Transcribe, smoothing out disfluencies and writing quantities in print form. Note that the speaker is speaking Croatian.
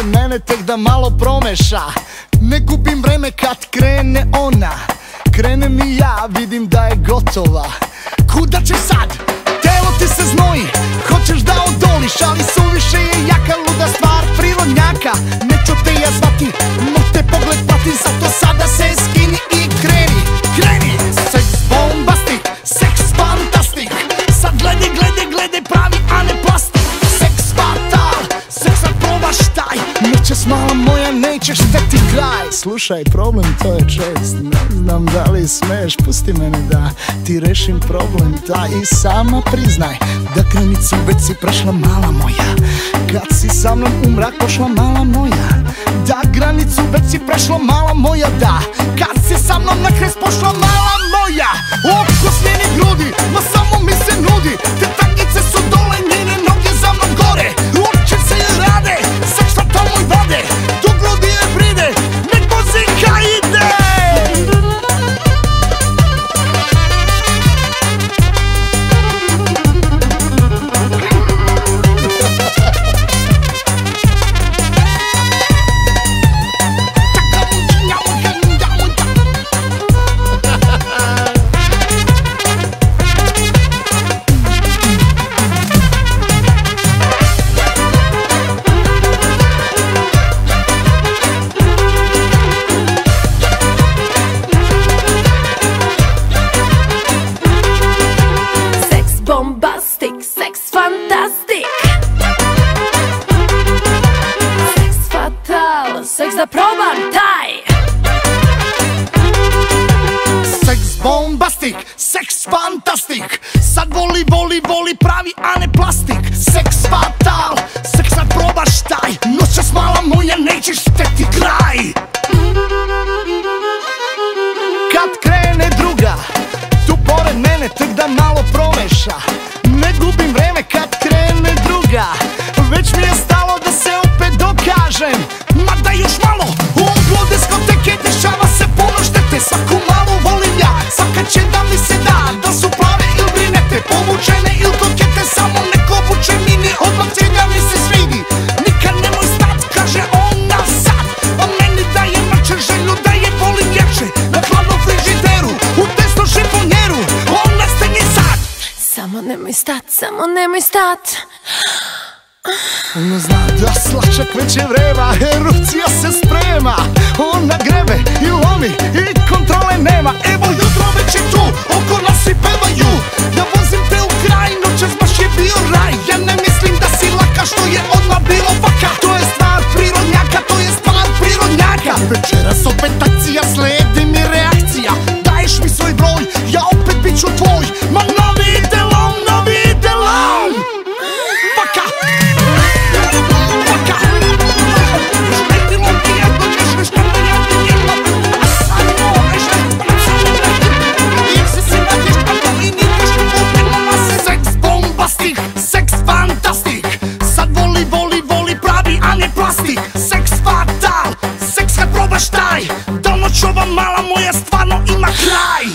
pored mene tek da malo promeša. Ne gubim vreme kad krene ona, krenem i ja, vidim da je gotova. Kuda ćeš sad? Telo ti se znoji, hoćeš da odoliš, ali suviše je jaka luda stvar prirodnjaka. Neću te ja zvati, no te pogled pati, zato sada se skini i kreni. Kreni! Seks bombastik, seks fantastik, sad gledaj pravi, a ne plastik. Seks fatal, seks sad probaš taj, noćas mala moja nećeš šteti kraj. Slušaj, problem to je čest, ne znam da li smeš, pusti mene da ti rešim problem taj. I sama priznaj da granicu već si prešla mala moja, kad si sa mnom u mrak pošla mala moja. Da granicu već si prešla mala moja, da, kad si sa mnom na kres pošla mala moja. Oko snjeni grudi, ma samo mi se nudi, te tangice su dole, njene noge za mnom gore. Uopće se rade, seks šta tamo i vade, do grudi je bride, nek muzika ide. Bombastic, seks fantastik, seks fatal, seks da probam taj. Seks bombastik, seks fantastik, sad voli pravi, a ne plastik. Seks fatal, seks sad probaš taj, noćas mala moja nećeš šteti kraj. Kad krene druga, tu pored mene tek da malo promeša. Ne gubim vreme kad krene druga, već mi je stalo da se opet dokažem. Mada još malo, u uglu diskoteke dešava se puno štete. Svaku malu volim ja, svaka će da mi se da, da su plave ili brinete, povučene ili kokete, samo neko obuče mini, odmah cijelja mi se svidi. Nikad nemoj stat, kaže ona sad, a meni daje mrče želju da je volim ljepše. Na hladnom frižideru, u tesnom šifonjeru, ona steni sad. Samo nemoj stat. Ona zna da slačak već je vrema, erupcija se sprema. Ona grebe i lomi i kontrole nema. Evo jutro već je tu, oko nas svi pevaju. Ja vozim te u kraj, noćas baš je bio raj. Ja ne mislim da si laka, što je odmah bilo vaka. To je stvar prirodnjaka, to je stvar prirodnjaka. Večeras opet akcija, slijedi mi reakcija. Daješ mi svoj broj, ja opet bit ću tvoj. Ma novi delom, novi delom. Vaka! Seks fantastik, sad voli pravi, a ne plastik. Seks fatal, seks kad probaš taj, da noć ova mala moja stvarno ima kraj.